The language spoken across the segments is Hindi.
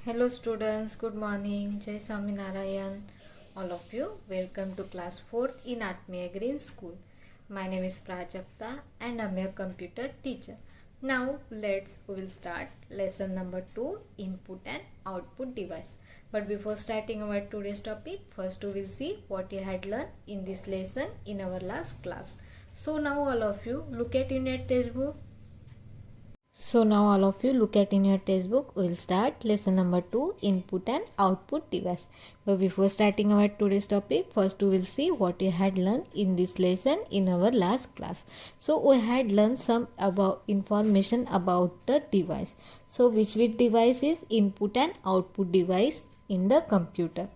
Hello students, good morning. Jai Swami Narayan. All of you, welcome to class 4th in Atmiya Green School. My name is Prajakta and I'm your computer teacher. Now we will start lesson number 2, input and output device. But before starting our today's topic, first we will see what you had learned in this lesson in our last class. So now all of you look at in your textbook. So now all of you look at in your textbook. We will start lesson number 2, input and output device. But before starting our today's topic, first we will see what you had learned in this lesson in our last class. So we had learned some about information about the device. So which device is input and output device in the computer.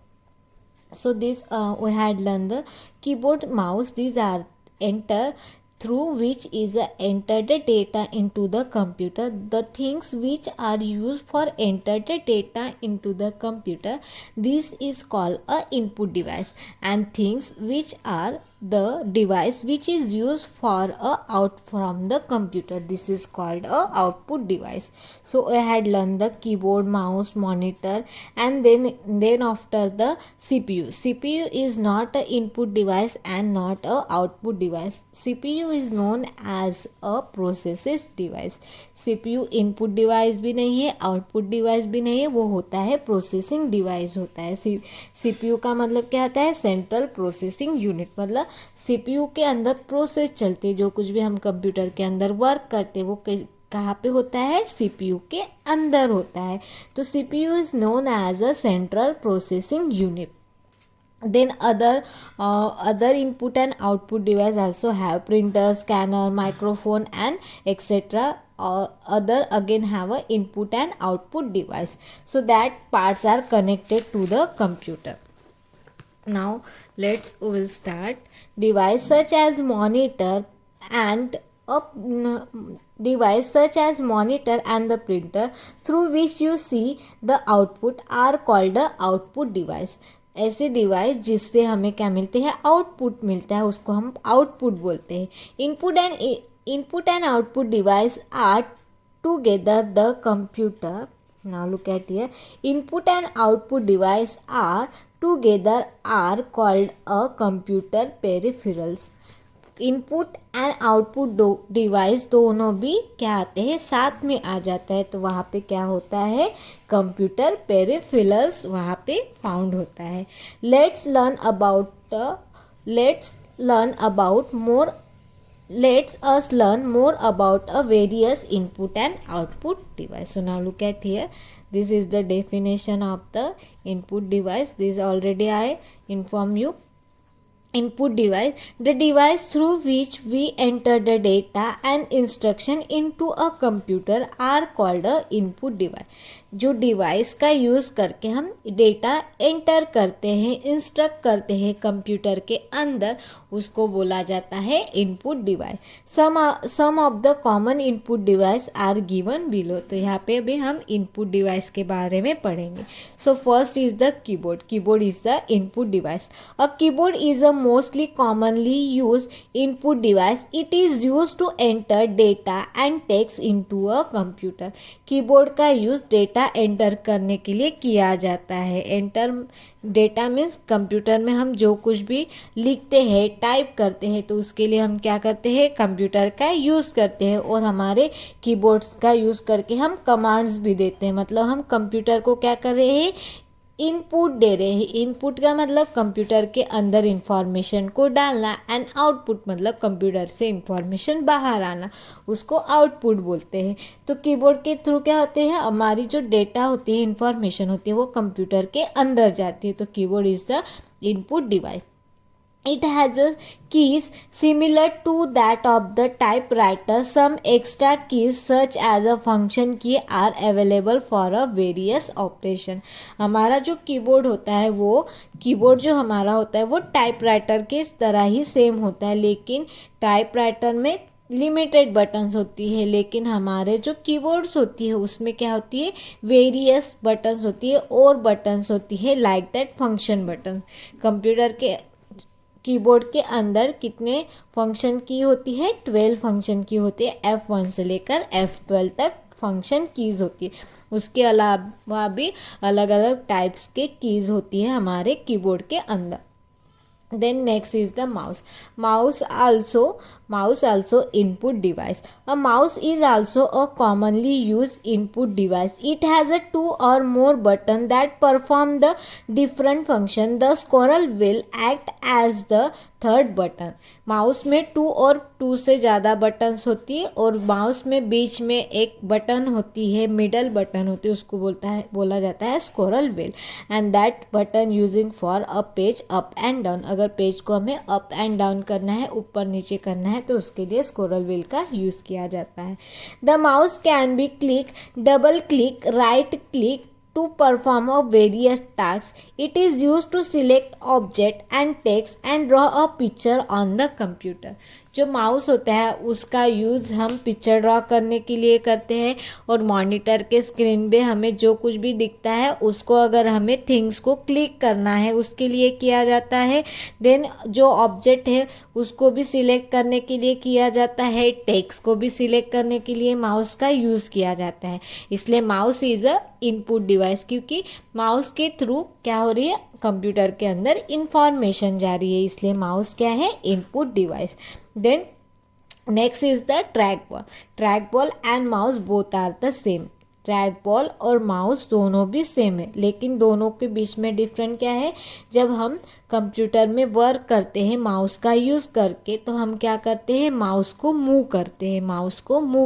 So this we had learned the keyboard, mouse. These are enter through which is entered the data into the computer. The things which are used for enter the data into the computer, this is called a input device, and things which are the device which is used for a out from the computer, this is called a output device. So I had learned the keyboard, mouse, monitor, and then after the CPU is not a input device and not a output device. CPU is known as a processes device. CPU input device भी नहीं है, आउटपुट डिवाइस भी नहीं है, वो होता है प्रोसेसिंग डिवाइस होता है। CPU का मतलब क्या होता है? Central processing unit. मतलब CPU के अंदर प्रोसेस चलते, जो कुछ भी हम कंप्यूटर के अंदर वर्क करते वो कहाँ पे होता है? CPU के अंदर होता है। तो CPU is known as a central processing unit. Then other input and output device also have printer, scanner, microphone, and etc. Other again have a input and output device, so that parts are connected to the computer. Now we will start. Device such as monitor and a device such as monitor and the printer through which you see the output are called the output device. ऐसे डिवाइस जिससे हमें क्या मिलते हैं? आउटपुट मिलता है, उसको हम आउटपुट बोलते हैं. Input and output device are together the computer. Now look at here. Input and output device are together are called a computer peripherals. Input and output device दोनों भी क्या आते हैं? साथ में आ जाता है, तो वहाँ पे क्या होता है? कंप्यूटर पेरिफेरल्स वहाँ पे फाउंड होता है. Let's learn more about a various input and output device. So now look at here. This is the definition of the input device. This already I inform you. Input device, the device through which we enter the data and instruction into a computer are called a input device. जो डिवाइस का यूज़ करके हम डेटा एंटर करते हैं, इंस्ट्रक्ट करते हैं कंप्यूटर के अंदर, उसको बोला जाता है input device. Some of the common input device are given below. तो यहाँ पे भी हम इनपुट डिवाइस के बारे में पढ़ेंगे. So first is the keyboard. Keyboard is the input device. A keyboard is a mostly commonly use input device. It is use to enter data and text into a computer. Keyboard का यूज डेटा एंटर करने के लिए किया जाता है. एंटर डेटा मीन्स कंप्यूटर में हम जो कुछ भी लिखते हैं, टाइप करते हैं, तो उसके लिए हम क्या करते हैं? कंप्यूटर का यूज़ करते हैं. और हमारे कीबोर्ड्स का यूज़ करके हम कमांड्स भी देते हैं. मतलब हम कंप्यूटर को क्या कर रहे हैं? इनपुट दे रहे हैं. इनपुट का मतलब कंप्यूटर के अंदर इंफॉर्मेशन को डालना, एंड आउटपुट मतलब कंप्यूटर से इंफॉर्मेशन बाहर आना, उसको आउटपुट बोलते हैं. तो कीबोर्ड के थ्रू क्या होते हैं? हमारी जो डेटा होती है, इंफॉर्मेशन होती है, वो कंप्यूटर के अंदर जाती है. तो keyboard is the input device. It has a keys similar to that of the typewriter. Some extra keys such as a function key are available for a various operation. हमारा जो कीबोर्ड होता है, वो कीबोर्ड जो हमारा होता है वो टाइपराइटर के तरह ही सेम होता है, लेकिन टाइपराइटर में लिमिटेड बटन्स होती है, लेकिन हमारे जो कीबोर्ड्स होती है उसमें क्या होती है? वेरियस बटन्स होती है और बटन्स होती है like that function button. Computer के कीबोर्ड के अंदर कितने फंक्शन की होती है? 12 फंक्शन की होती है. F1 से लेकर F12 तक फंक्शन कीज़ होती है। उसके अलावा भी अलग अलग टाइप्स के कीज़ होती है हमारे कीबोर्ड के अंदर। Then next is the mouse. Mouse also input device. A mouse is also a commonly used input device. It has a two or more button that perform the different function. The scroll will act as the third button. Mouse में 2 और 2 से ज़्यादा बटन्स होती है और माउस में बीच में एक बटन होती है, मिडल बटन होती है, उसको बोला जाता है scroll wheel. And that button using for a page up and down. अगर पेज को हमें अप एंड डाउन करना है, ऊपर नीचे करना है, तो उसके लिए स्क्रोल व्हील का यूज़ किया जाता है। The mouse can be click, double click, right click to perform a various tasks. It is used to select object and text and draw a picture on the computer. जो माउस होता है उसका यूज़ हम पिक्चर ड्रॉ करने के लिए करते हैं और मॉनिटर के स्क्रीन पे हमें जो कुछ भी दिखता है उसको अगर हमें थिंग्स को क्लिक करना है उसके लिए किया जाता है। देन जो ऑब्जेक्ट है उसको भी सिलेक्ट करने के लिए किया जाता है, टेक्स्ट को भी सिलेक्ट करने के लिए माउस का यूज़ किया जाता है। इसलिए mouse is a input device, क्योंकि माउस के थ्रू क्या हो रही है, कंप्यूटर के अंदर इंफॉर्मेशन जा रही है, इसलिए माउस क्या है, input device. Then next is the track ball. Track ball and mouse both are the same. Track ball और माउस दोनों भी सेम है, लेकिन दोनों के बीच में डिफरेंट क्या है, जब हम कंप्यूटर में वर्क करते हैं माउस का यूज़ करके तो हम क्या करते हैं, माउस को मूव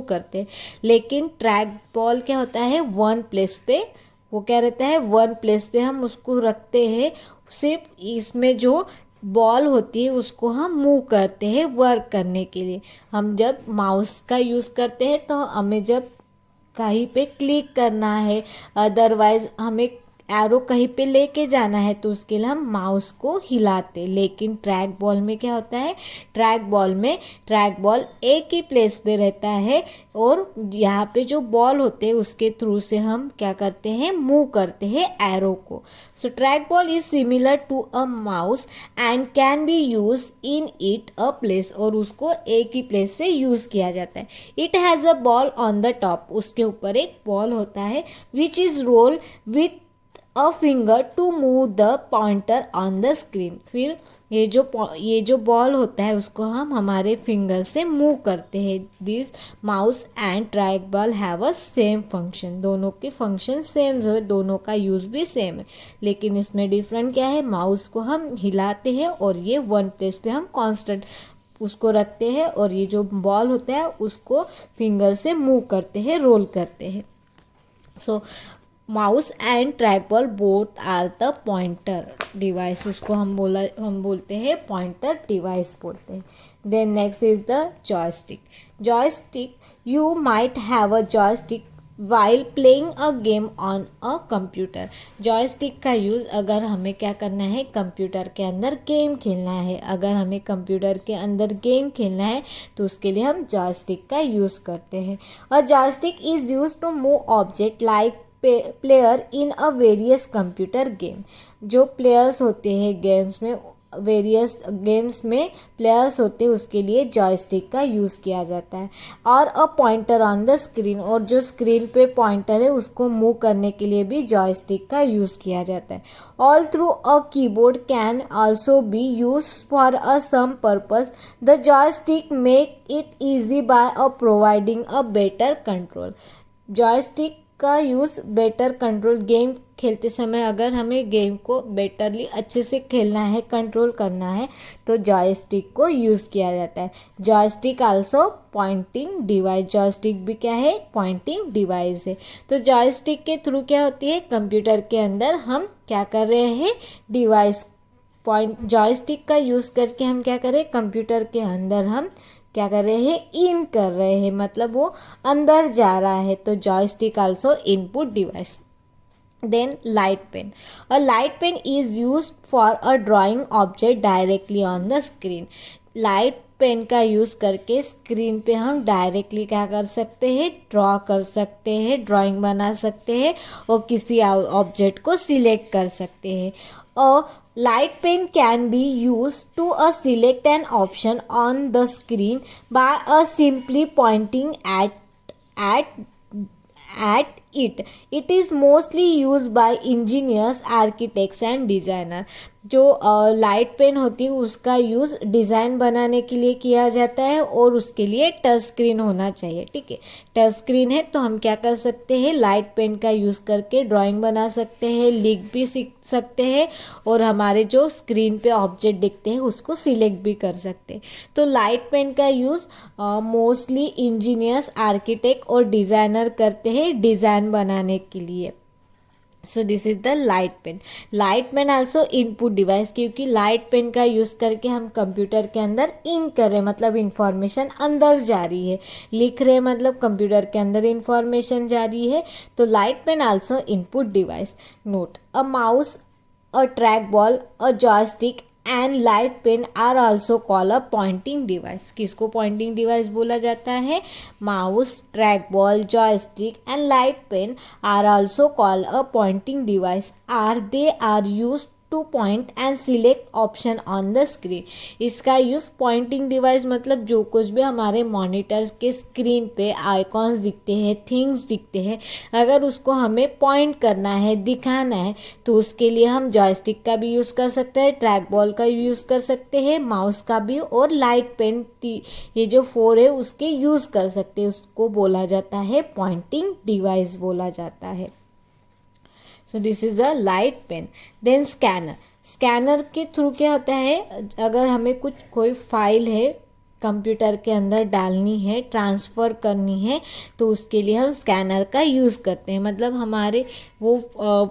करते हैं। लेकिन ट्रैक बॉल क्या होता है, वन प्लेस पे, वो क्या रहता है, वन प्लेस पे हम उसको रखते हैं। सिर्फ इसमें जो बॉल होती है उसको हम मूव करते हैं वर्क करने के लिए। हम जब माउस का यूज़ करते हैं तो हमें जब कहीं पे क्लिक करना है, अदरवाइज हमें एरो कहीं पे लेके जाना है तो उसके लिए हम माउस को हिलाते। लेकिन ट्रैक बॉल में क्या होता है, ट्रैक बॉल एक ही प्लेस पे रहता है और यहाँ पे जो बॉल होते हैं उसके थ्रू से हम क्या करते हैं, मूव करते हैं एरो को। So trackball is similar to a mouse and can be use in it a place, और उसको एक ही प्लेस से यूज़ किया जाता है। It has a ball on the top, उसके ऊपर एक बॉल होता है, which is roll with a finger to move the pointer on the screen. फिर ये जो बॉल होता है उसको हम हमारे फिंगर से मूव करते हैं। This mouse and track ball have a same function. दोनों के फंक्शन सेम है, दोनों का यूज़ भी सेम है, लेकिन इसमें डिफरेंट क्या है, माउस को हम हिलाते हैं और ये वन प्लेस पे हम कांस्टेंट उसको रखते हैं, और ये जो बॉल होता है उसको फिंगर से मूव करते हैं, रोल करते हैं। So mouse and trackball both are the pointer device, उसको हम बोलते हैं पॉइंटर डिवाइस बोलते हैं। Then next is the joystick. You might have a joystick while playing a game on a computer. Joystick का यूज़ अगर हमें क्या करना है, कंप्यूटर के अंदर गेम खेलना है। अगर हमें कंप्यूटर के अंदर गेम खेलना है तो उसके लिए हम जॉयस्टिक का यूज़ करते हैं। A joystick is use to move object like player in a various computer game. जो प्लेयर्स होते हैं गेम्स में, वेरियस गेम्स में प्लेयर्स होते हैं, उसके लिए जॉयस्टिक का यूज़ किया जाता है। और a pointer on the screen, और जो स्क्रीन पे पॉइंटर है उसको मूव करने के लिए भी जॉयस्टिक का यूज़ किया जाता है। All through a keyboard can also be use for a some purpose. The joystick make it easy by a providing a better control. Joystick का यूज़ बेटर कंट्रोल, गेम खेलते समय अगर हमें गेम को बेटरली अच्छे से खेलना है, कंट्रोल करना है, तो जॉयस्टिक को यूज़ किया जाता है। Joystick also pointing device. Joystick भी क्या है, पॉइंटिंग डिवाइस है। तो जॉयस्टिक के थ्रू क्या होती है, कंप्यूटर के अंदर हम क्या कर रहे हैं, डिवाइस जॉयस्टिक का यूज़ करके हम क्या कर रहे हैं, कंप्यूटर के अंदर हम क्या कर रहे हैं, इन कर रहे हैं, मतलब वो अंदर जा रहा है। तो joystick also input device. Then light pen. A light pen is use for a drawing object directly on the screen. Light pen का यूज़ करके स्क्रीन पे हम डायरेक्टली क्या कर सकते हैं, ड्रॉ कर सकते हैं, ड्राइंग बना सकते हैं और किसी ऑब्जेक्ट को सिलेक्ट कर सकते हैं। A light pen can be used to select an option on the screen by simply pointing at at it. It is mostly used by engineers, architects and designer. जो लाइट पेन होती है उसका यूज़ डिज़ाइन बनाने के लिए किया जाता है और उसके लिए टच स्क्रीन होना चाहिए, ठीक है। टच स्क्रीन है तो हम क्या कर सकते हैं, लाइट पेन का यूज़ करके ड्राइंग बना सकते हैं, लिख भी सीख सकते हैं और हमारे जो स्क्रीन पे ऑब्जेक्ट दिखते हैं उसको सिलेक्ट भी कर सकते हैं। तो लाइट पेन का यूज़ मोस्टली इंजीनियर्स, आर्किटेक्ट और डिज़ाइनर करते हैं डिज़ाइन बनाने के लिए। So this is the light pen. Light pen also input device, क्योंकि लाइट पेन का यूज़ करके हम कंप्यूटर के अंदर इंक कर रहे हैं, मतलब इंफॉर्मेशन अंदर जा रही है, लिख रहे हैं मतलब कंप्यूटर के अंदर इंफॉर्मेशन जा रही है। तो light pen also input device. Note, a mouse, a track ball, a joystick and light pen are also call a pointing device. किसको पॉइंटिंग डिवाइस बोला जाता है? Mouse, track ball, joystick and light pen are also call a pointing device. They are use to point and select option on the screen. इसका यूज़ पॉइंटिंग डिवाइस मतलब जो कुछ भी हमारे मॉनिटर्स के स्क्रीन पे आइकॉन्स दिखते हैं, थिंग्स दिखते हैं, अगर उसको हमें पॉइंट करना है, दिखाना है, तो उसके लिए हम जॉयस्टिक का भी यूज़ कर सकते हैं, ट्रैक बॉल का यूज़ कर सकते हैं, माउस का भी, और लाइट पेन, ये जो 4 है उसके यूज़ कर सकते हैं। उसको बोला जाता है पॉइंटिंग डिवाइस बोला जाता है। So this is a light pen. Then scanner. Scanner के थ्रू क्या होता है, अगर हमें कोई फाइल है कंप्यूटर के अंदर डालनी है, ट्रांसफ़र करनी है, तो उसके लिए हम स्कैनर का यूज़ करते हैं। मतलब हमारे वो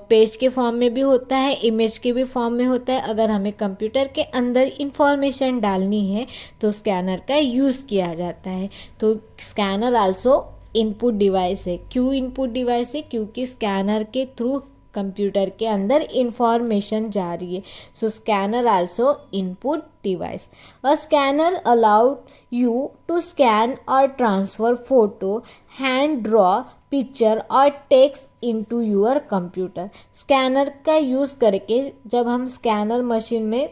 पेज के फॉर्म में भी होता है, इमेज के भी फॉर्म में होता है। अगर हमें कंप्यूटर के अंदर इंफॉर्मेशन डालनी है तो स्कैनर का यूज़ किया जाता है। तो स्कैनर आल्सो इनपुट डिवाइस है। क्यों इनपुट डिवाइस है? क्योंकि स्कैनर के थ्रू कंप्यूटर के अंदर इंफॉर्मेशन जा रही है। So scanner also input device. A scanner allowed you to scan और transfer photo, hand draw picture और text into your computer. Scanner का यूज़ करके जब हम स्कैनर मशीन में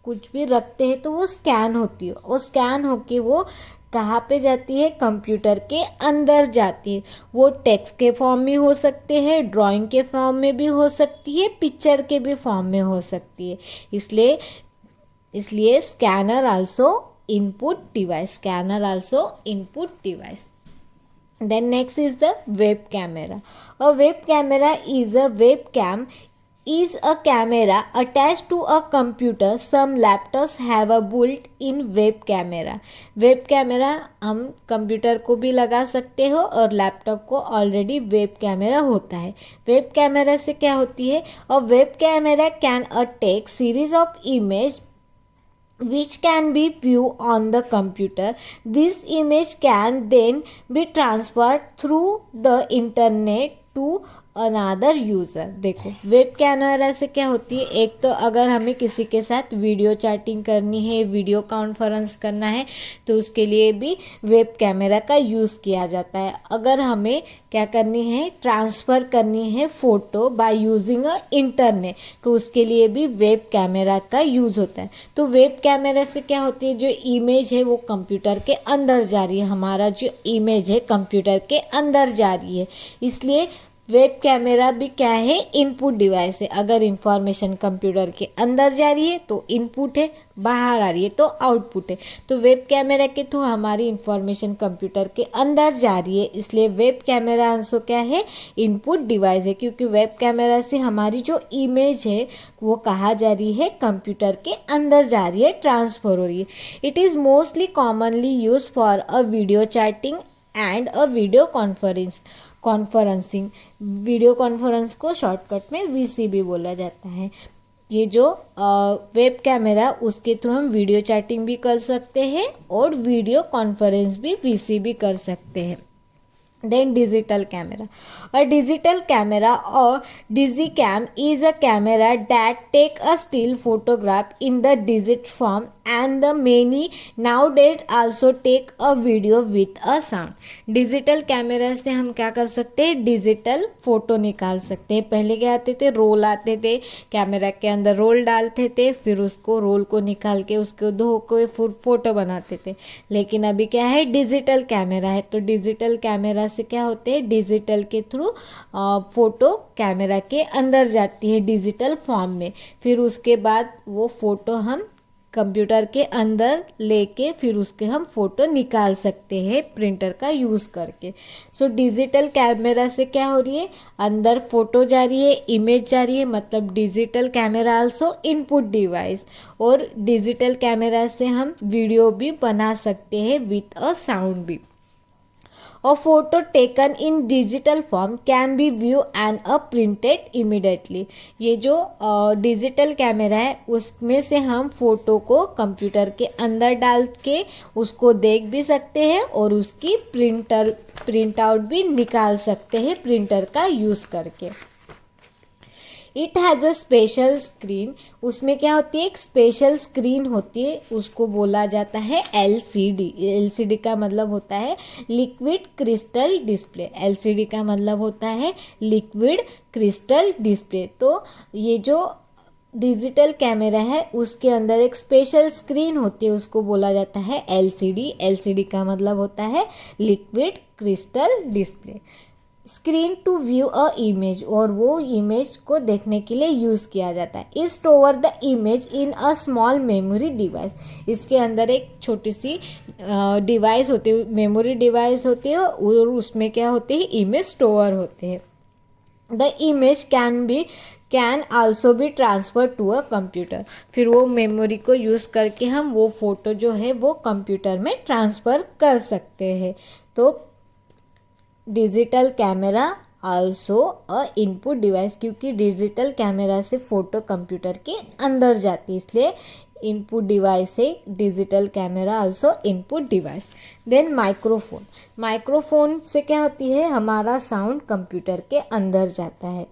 कुछ भी रखते हैं तो वो स्कैन होती है, और स्कैन होके वो कहाँ पे जाती है? कंप्यूटर के अंदर जाती है। वो टेक्स्ट के फॉर्म में हो सकते हैं, ड्राइंग के फॉर्म में भी हो सकती है, पिक्चर के भी फॉर्म में हो सकती है। इसलिए scanner also input device. Scanner also input device. Then next is the web camera. A web camera is a webcam is a camera attached to a computer. Some laptops have a built-in web camera. Web camera हम कंप्यूटर को भी लगा सकते हो और लैपटॉप को ऑलरेडी वेब कैमरा होता है। वेब कैमरा से क्या होती है? A web camera can take series of image which can be viewed on the computer. This image can then be transferred through the internet to another user. देखो वेब कैमरा से क्या होती है, एक तो अगर हमें किसी के साथ वीडियो चैटिंग करनी है, वीडियो कॉन्फ्रेंस करना है, तो उसके लिए भी वेब कैमरा का यूज़ किया जाता है। अगर हमें क्या करनी है, ट्रांसफ़र करनी है photo by using a internet, तो उसके लिए भी वेब कैमरा का यूज़ होता है। तो वेब कैमरा से क्या होती है, जो इमेज है वो कंप्यूटर के अंदर जा रही है, हमारा जो इमेज है कंप्यूटर के अंदर जा रही है। इसलिए वेब कैमरा भी क्या है? इनपुट डिवाइस है। अगर इंफॉर्मेशन कंप्यूटर के अंदर जा रही है तो इनपुट है, बाहर आ रही है तो आउटपुट है। तो वेब कैमरा के थ्रू हमारी इंफॉर्मेशन कंप्यूटर के अंदर जा रही है, इसलिए वेब कैमरा आंसर क्या है? इनपुट डिवाइस है। क्योंकि वेब कैमरा से हमारी जो इमेज है वो कहाँ जा रही है? कंप्यूटर के अंदर जा रही है, ट्रांसफर हो रही है। It is mostly commonly use for a video chatting and a video conferencing. Video conference को शॉर्टकट में वीसीबी बोला जाता है। ये जो वेब कैमरा, उसके थ्रू हम वीडियो चैटिंग भी कर सकते हैं और वीडियो कॉन्फ्रेंस भी वीसीबी कर सकते हैं। Then digital camera. A digital camera or digicam is a camera that take a still photograph in the digit form and the many nowadays also take a video with a sound। Digital camera से हम क्या कर सकते हैं, डिजिटल फोटो निकाल सकते हैं। पहले क्या आते थे, रोल आते थे, कैमरा के अंदर रोल डालते थे, फिर उसको रोल को निकाल के उसको धो के फिर फोटो बनाते थे। लेकिन अभी क्या है, डिजिटल कैमरा है। तो डिजिटल कैमरा से क्या होते हैं, डिजिटल के थ्रू फोटो कैमरा के अंदर जाती है डिजिटल फॉर्म में। फिर उसके बाद वो फ़ोटो हम कंप्यूटर के अंदर लेके फिर उसके हम फ़ोटो निकाल सकते हैं प्रिंटर का यूज़ करके। सो डिजिटल कैमरा से क्या हो रही है, अंदर फ़ोटो जा रही है, इमेज जा रही है, मतलब digital camera also input device. और डिजिटल कैमरा से हम वीडियो भी बना सकते हैं विथ अ साउंड भी। A photo taken in digital form can be viewed and printed immediately। ये जो डिजिटल कैमरा है उसमें से हम फ़ोटो को कंप्यूटर के अंदर डाल के उसको देख भी सकते हैं और उसकी प्रिंट आउट भी निकाल सकते हैं प्रिंटर का यूज़ करके। It has a special screen. उसमें क्या होती है, एक स्पेशल स्क्रीन होती है, उसको बोला जाता है LCD। LCD का मतलब होता है लिक्विड क्रिस्टल डिस्प्ले। LCD का मतलब होता है लिक्विड क्रिस्टल डिस्प्ले। तो ये जो डिजिटल कैमरा है उसके अंदर एक स्पेशल स्क्रीन होती है, उसको बोला जाता है LCD। LCD का मतलब होता है liquid crystal display. Screen to view a image, और वो इमेज को देखने के लिए यूज़ किया जाता है। Is store the image in a small memory device. इसके अंदर एक छोटी सी डिवाइस होती है, मेमोरी डिवाइस होती है, और उसमें क्या होते हैं, इमेज स्टोर होते हैं। द इमेज कैन आल्सो भी ट्रांसफ़र टू अ कंप्यूटर। फिर वो मेमोरी को यूज़ करके हम वो फ़ोटो जो है वो कंप्यूटर में ट्रांसफ़र कर सकते हैं। तो digital camera also a input device, क्योंकि डिजिटल कैमरा से फ़ोटो कंप्यूटर के अंदर जाती है, इसलिए इनपुट डिवाइस है digital camera also input device. Then microphone. Microphone से क्या होती है, हमारा साउंड कंप्यूटर के अंदर जाता है।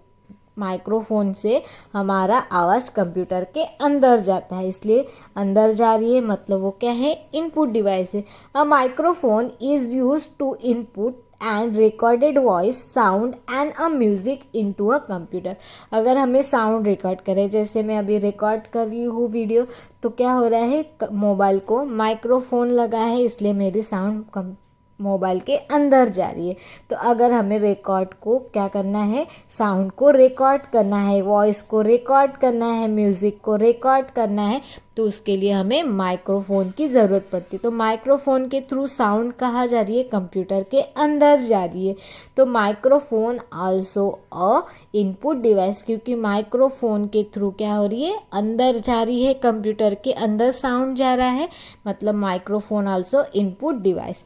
माइक्रोफोन से हमारा आवाज़ कंप्यूटर के अंदर जाता है, इसलिए अंदर जा रही है, मतलब वो क्या है, इनपुट डिवाइस है। A microphone is use to input and recorded voice sound and a music into a computer. अगर हमें साउंड रिकॉर्ड करें, जैसे मैं अभी रिकॉर्ड कर रही हूँ वीडियो, तो क्या हो रहा है, मोबाइल को माइक्रोफोन लगा है, इसलिए मेरी साउंड मोबाइल के अंदर जा रही है। तो अगर हमें रिकॉर्ड को क्या करना है, साउंड को रिकॉर्ड करना है, वॉइस को रिकॉर्ड करना है, म्यूज़िक को रिकॉर्ड करना है, तो उसके लिए हमें माइक्रोफोन की ज़रूरत पड़ती है। तो माइक्रोफोन के थ्रू साउंड कहाँ जा रही है, कंप्यूटर के अंदर जा रही है। तो microphone also a input device, क्योंकि माइक्रोफोन के थ्रू क्या हो रही है, अंदर जा रही है, कंप्यूटर के अंदर साउंड जा रहा है, मतलब microphone also input device.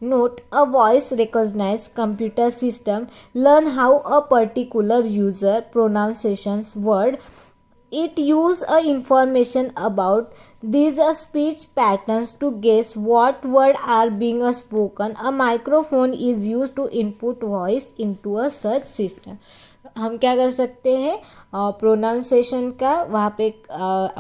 Note: a voice recognized computer system learn how a particular user pronunciations word. It use a information about these speech patterns to guess what word are being spoken. A microphone is used to input voice into a search system. हम क्या कर सकते हैं, प्रोनाउंसिएशन का वहाँ पे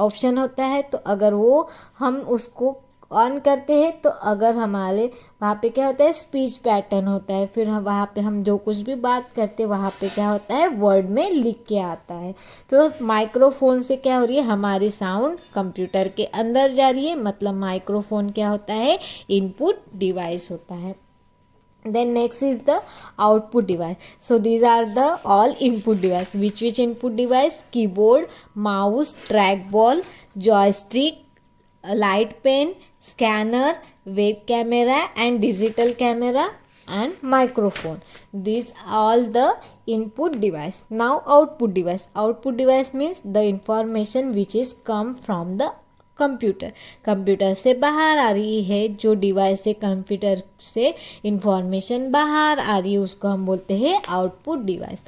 ऑप्शन होता है, तो अगर वो हम उसको ऑन करते हैं, तो अगर हमारे वहाँ पे क्या होता है, स्पीच पैटर्न होता है, फिर हम वहाँ पे हम जो कुछ भी बात करते हैं वहाँ पे क्या होता है, वर्ड में लिख के आता है। तो माइक्रोफोन से क्या हो रही है, हमारी साउंड कंप्यूटर के अंदर जा रही है, मतलब माइक्रोफोन क्या होता है, इनपुट डिवाइस होता है। Then next is the output device. So these are the all input device. Which input device? Keyboard, mouse, trackball, joystick, light pen, scanner, web camera and digital camera and microphone. These all the input device. Now output device. Output device means the information which is come from the computer. Computer से बाहर आ रही है जो डिवाइस है, कंप्यूटर से इंफॉर्मेशन बाहर आ रही है, उसको हम बोलते हैं output device.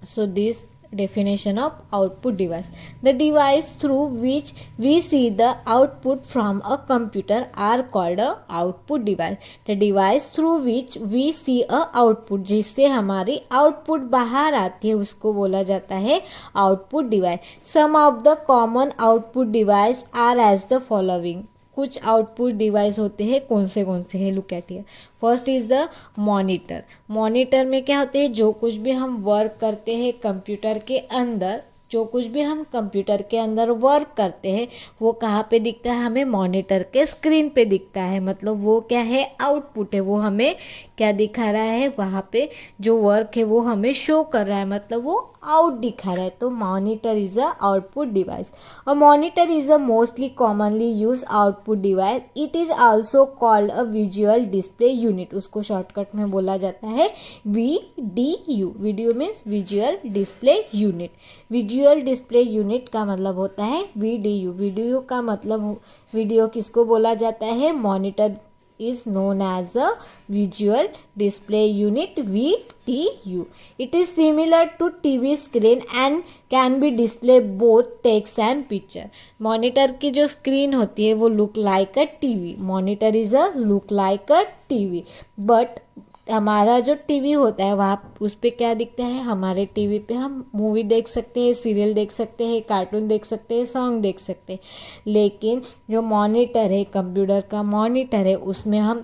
So this Definition of output device: the device through which we see the output from a computer are called a output device. The device through which we see a output, जिससे हमारी आउटपुट बाहर आती है, उसको बोला जाता है output device. Some of the common output device are as the following. कुछ आउटपुट डिवाइस होते हैं, कौन से हैं, look at here. First is the monitor. Monitor में क्या होते हैं, जो कुछ भी हम वर्क करते हैं कंप्यूटर के अंदर, जो कुछ भी हम कंप्यूटर के अंदर वर्क करते हैं वो कहाँ पे दिखता है, हमें मॉनिटर के स्क्रीन पे दिखता है. मतलब वो क्या है, आउटपुट है. वो हमें क्या दिखा रहा है, वहाँ पे जो वर्क है वो हमें शो कर रहा है, मतलब वो आउट दिखा रहा है. तो monitor is a output device. A monitor is a mostly commonly use output device. It is also called a visual display unit. उसको शॉर्टकट में बोला जाता है VDU. Video means visual display unit. Visual display unit का मतलब होता है VDU. वीडियो का मतलब, वीडियो किसको बोला जाता है, monitor is known as a visual display unit, VDU. It is similar to TV screen and can be display both text and picture. Monitor की जो स्क्रीन होती है वो look like a TV. Monitor is a look like a TV. But हमारा जो टीवी होता है वहाँ उस पर क्या दिखता है, हमारे टीवी पे हम मूवी देख सकते हैं, सीरियल देख सकते हैं, कार्टून देख सकते हैं, सॉन्ग देख सकते हैं. लेकिन जो मॉनिटर है, कंप्यूटर का मॉनिटर है, उसमें हम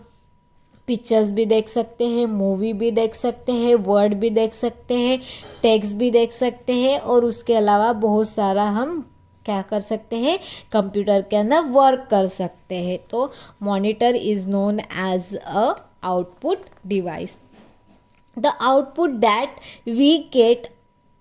पिक्चर्स भी देख सकते हैं, मूवी भी देख सकते हैं, वर्ड भी देख सकते हैं, टेक्स्ट भी देख सकते हैं, और उसके अलावा बहुत सारा हम क्या कर सकते हैं, कंप्यूटर के अंदर वर्क कर सकते हैं. तो monitor is known as a output device. The output that we get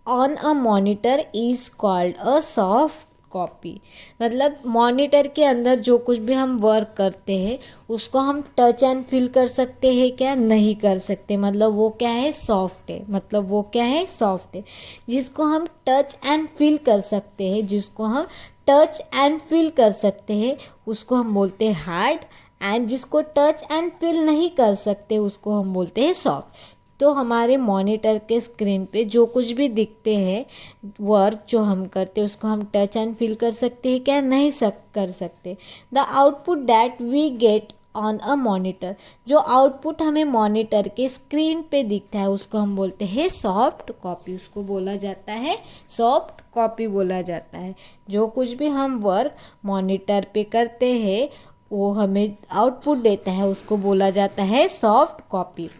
on a monitor is called a soft copy. मतलब मॉनिटर के अंदर जो कुछ भी हम वर्क करते हैं उसको हम टच एंड फील कर सकते हैं क्या, नहीं कर सकते. मतलब वो क्या है, सॉफ्ट है. मतलब वो क्या है, सॉफ्ट है. जिसको हम टच एंड फील कर सकते हैं, जिसको हम टच एंड फील कर सकते हैं उसको हम बोलते हैं हार्ड. एंड जिसको टच एंड फील नहीं कर सकते उसको हम बोलते हैं सॉफ्ट. तो हमारे मॉनिटर के स्क्रीन पे जो कुछ भी दिखते हैं, वर्क जो हम करते हैं उसको हम टच एंड फील कर सकते हैं क्या, नहीं कर सकते. The output that we get on a monitor. जो आउटपुट हमें मॉनिटर के स्क्रीन पे दिखता है उसको हम बोलते हैं सॉफ्ट कॉपी. उसको बोला जाता है सॉफ्ट कॉपी बोला जाता है. जो कुछ भी हम वर्क मॉनिटर पे करते हैं वो हमें आउटपुट देता है, उसको बोला जाता है soft copy.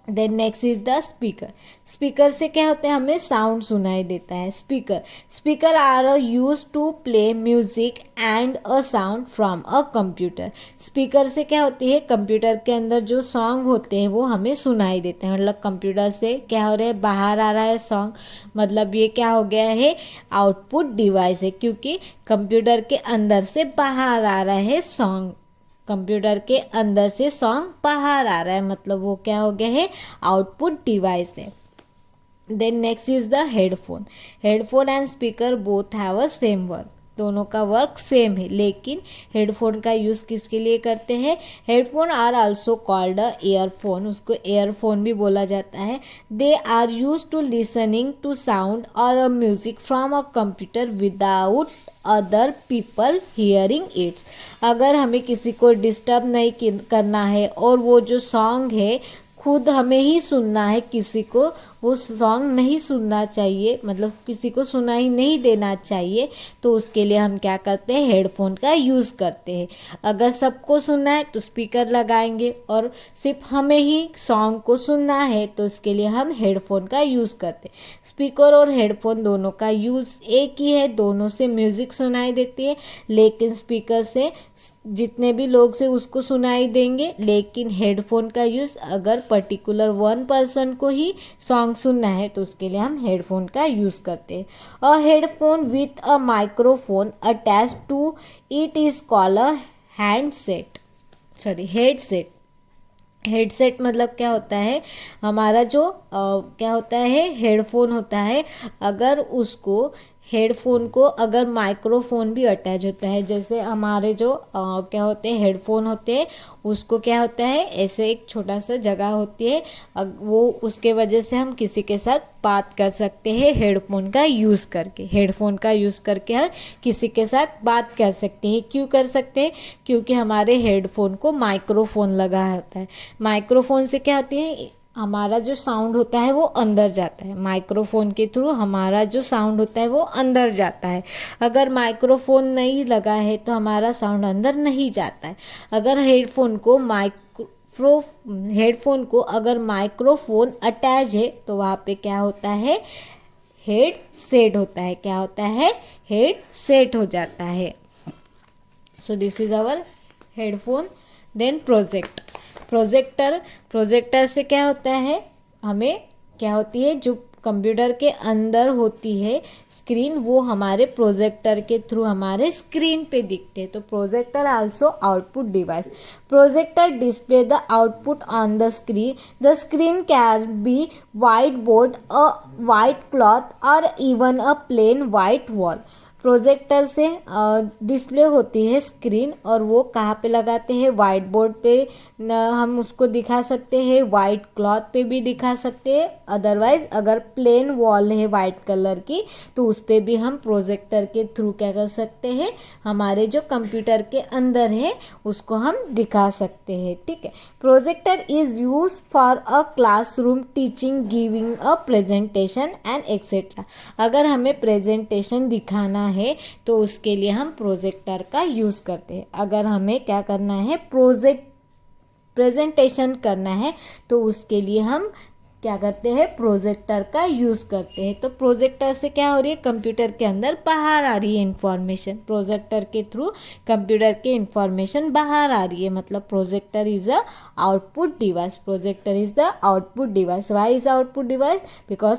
Then next is the speaker. Speaker से क्या होता है, हमें साउंड सुनाई देता है. Speaker are use to play music and a sound from a computer. Speaker से क्या होती है, कंप्यूटर के अंदर जो सॉन्ग होते हैं वो हमें सुनाई देते हैं. मतलब कंप्यूटर से क्या हो रहा है, बाहर आ रहा है सॉन्ग. मतलब ये क्या हो गया है, आउटपुट डिवाइस है, क्योंकि कंप्यूटर के अंदर से बाहर आ रहा है सॉन्ग. कंप्यूटर के अंदर से सॉन्ग बाहर आ रहा है, मतलब वो क्या हो गया है, आउटपुट डिवाइस है. Then next is the headphone. Headphone and speaker both have a same work. दोनों का वर्क सेम है, लेकिन हेडफोन का यूज़ किसके लिए करते हैं, headphone are also called a earphone. उसको ईयरफोन भी बोला जाता है. They are use to listening to sound और a music from a computer without other people hearing it's. अगर हमें किसी को डिस्टर्ब नहीं करना है और वो जो सॉन्ग है खुद हमें ही सुनना है, किसी को वो सॉन्ग नहीं सुनना चाहिए, मतलब किसी को सुनाई नहीं देना चाहिए, तो उसके लिए हम क्या करते हैं, हेडफोन का यूज़ करते हैं. अगर सबको सुनना है तो स्पीकर लगाएंगे, और सिर्फ हमें ही सॉन्ग को सुनना है तो उसके लिए हम हेडफोन का यूज़ करते हैं. स्पीकर और हेडफोन दोनों का यूज़ एक ही है, दोनों से म्यूज़िक सुनाई देती है, लेकिन स्पीकर से जितने भी लोग से उसको सुनाई देंगे, लेकिन हेडफोन का यूज़ अगर पर्टिकुलर वन पर्सन को ही सॉन्ग सुनना है तो उसके लिए हम हेडफोन का यूज़ करते हैं. A headphone with a microphone attach to it is called a headset. Headset मतलब क्या होता है, हमारा जो क्या होता है, हेडफोन होता है. अगर उसको हेडफोन को अगर माइक्रोफोन भी अटैच होता है, जैसे हमारे जो क्या होते हैं हेडफोन होते हैं, उसको क्या होता है ऐसे एक छोटा सा जगह होती है, वो उसके वजह से हम किसी के साथ बात कर सकते हैं हेडफोन का यूज़ करके। हेडफोन का यूज़ करके हम किसी के साथ बात कर सकते हैं। क्यों कर सकते हैं? क्योंकि हमारे हेडफोन को माइक्रोफोन लगा होता है। माइक्रोफोन से क्या होती है, हमारा जो साउंड होता है वो अंदर जाता है। माइक्रोफोन के थ्रू हमारा जो साउंड होता है वो अंदर जाता है। अगर माइक्रोफोन नहीं लगा है तो हमारा साउंड अंदर नहीं जाता है। अगर हेडफोन को अगर माइक्रोफोन अटैच है तो वहाँ पे क्या होता है, हेड सेट होता है। क्या होता है? हेड सेट हो जाता है। So this is our headphone. Then projector से क्या होता है, हमें क्या होती है, जो कंप्यूटर के अंदर होती है स्क्रीन, वो हमारे प्रोजेक्टर के थ्रू हमारे स्क्रीन पे दिखते हैं। तो projector also output device. Projector display the output on the screen can be white board, a white cloth और even a plain white wall. Projector से डिस्प्ले होती है स्क्रीन, और वो कहाँ पे लगाते हैं, वाइट बोर्ड पे हम उसको दिखा सकते हैं, वाइट क्लॉथ पे भी दिखा सकते हैं। अदरवाइज अगर प्लेन वॉल है वाइट कलर की तो उस पर भी हम प्रोजेक्टर के थ्रू क्या कर सकते हैं, हमारे जो कंप्यूटर के अंदर है उसको हम दिखा सकते हैं। ठीक है। Projector is use for a classroom teaching, giving a presentation and etcetera. अगर हमें प्रेजेंटेशन दिखाना है तो उसके लिए हम प्रोजेक्टर का यूज़ करते हैं। अगर हमें क्या करना है, प्रेजेंटेशन करना है तो उसके लिए हम क्या करते हैं, प्रोजेक्टर का यूज़ करते हैं। तो प्रोजेक्टर से क्या हो रही है, कंप्यूटर के अंदर बाहर आ रही है इंफॉर्मेशन। प्रोजेक्टर के थ्रू कंप्यूटर के इंफॉर्मेशन बाहर आ रही है, मतलब projector is a output device. Projector is the output device. Why is output device? Because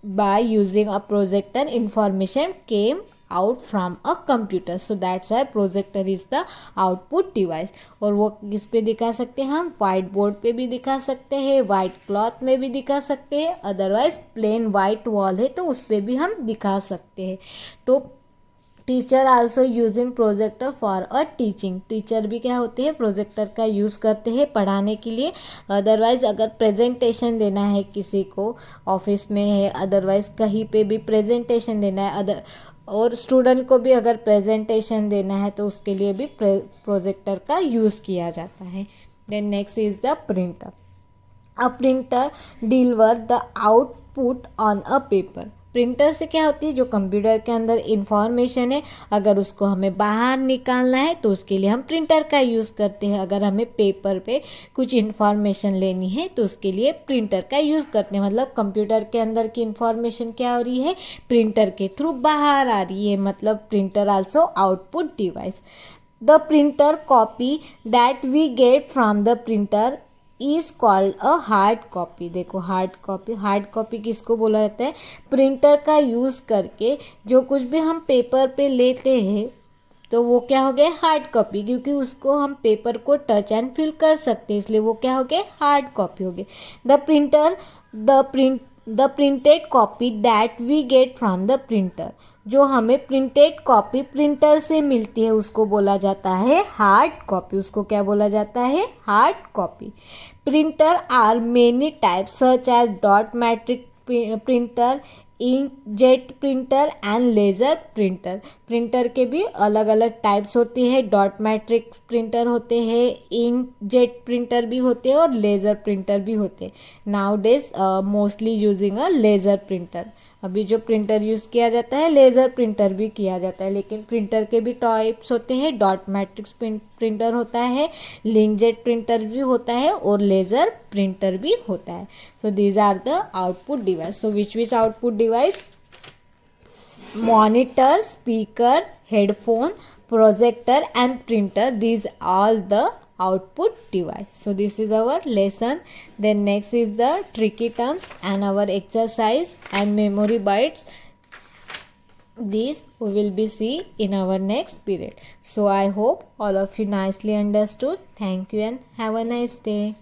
by using a projector information came out from a computer, so that's why projector is the output device। और वो किस पे दिखा सकते हैं, हम वाइट बोर्ड पे भी दिखा सकते हैं, वाइट क्लॉथ में भी दिखा सकते हैं, अदरवाइज प्लेन वाइट वॉल है तो उस पर भी हम दिखा सकते हैं। तो teacher also using projector for a teaching. Teacher भी क्या होते हैं, प्रोजेक्टर का यूज़ करते हैं पढ़ाने के लिए। अदरवाइज अगर प्रेजेंटेशन देना है किसी को, ऑफिस में है, अदरवाइज कहीं पे भी प्रेजेंटेशन देना है, और स्टूडेंट को भी अगर प्रेजेंटेशन देना है तो उसके लिए भी प्रोजेक्टर का यूज़ किया जाता है। Then next is the printer. A printer deliver the output on a paper. Printer से क्या होती है, जो कंप्यूटर के अंदर इंफॉर्मेशन है अगर उसको हमें बाहर निकालना है तो उसके लिए हम प्रिंटर का यूज़ करते हैं। अगर हमें पेपर पे कुछ इंफॉर्मेशन लेनी है तो उसके लिए प्रिंटर का यूज़ करते हैं। मतलब कंप्यूटर के अंदर की इंफॉर्मेशन क्या हो रही है, प्रिंटर के थ्रू बाहर आ रही है, मतलब printer also output device. The printer copy that we get from the printer is called a hard copy. देखो हार्ड कॉपी किसको बोला जाता है, प्रिंटर का यूज़ करके जो कुछ भी हम पेपर पे लेते हैं तो वो क्या हो गया, हार्ड कॉपी, क्योंकि उसको हम पेपर को टच एंड फील कर सकते हैं, इसलिए वो क्या हो गया, हार्ड कॉपी हो गए। The printed copy that we get from the printer. जो हमें प्रिंटेड कॉपी प्रिंटर से मिलती है उसको बोला जाता है हार्ड कॉपी। उसको क्या बोला जाता है, hard copy. Printer are many types such as dot matrix printer, inkjet printer and laser printer. Printer के भी अलग अलग टाइप्स होती है, डॉट मैट्रिक प्रिंटर होते हैं, इंकजेट प्रिंटर भी होते हैं और लेज़र प्रिंटर भी होते हैं। Now days mostly using a laser printer. अभी जो प्रिंटर यूज़ किया जाता है लेज़र प्रिंटर भी किया जाता है, लेकिन प्रिंटर के भी टाइप्स होते हैं, डॉट मैट्रिक्स प्रिंटर होता है, लिंकजेट प्रिंटर भी होता है और लेज़र प्रिंटर भी होता है। So these are the output device. So which output device, monitor, speaker, headphone, projector and printer, these all the output device. So this is our lesson. Then next is the tricky terms and our exercise and memory bytes. These we will be see in our next period. So I hope all of you nicely understood. Thank you and have a nice day.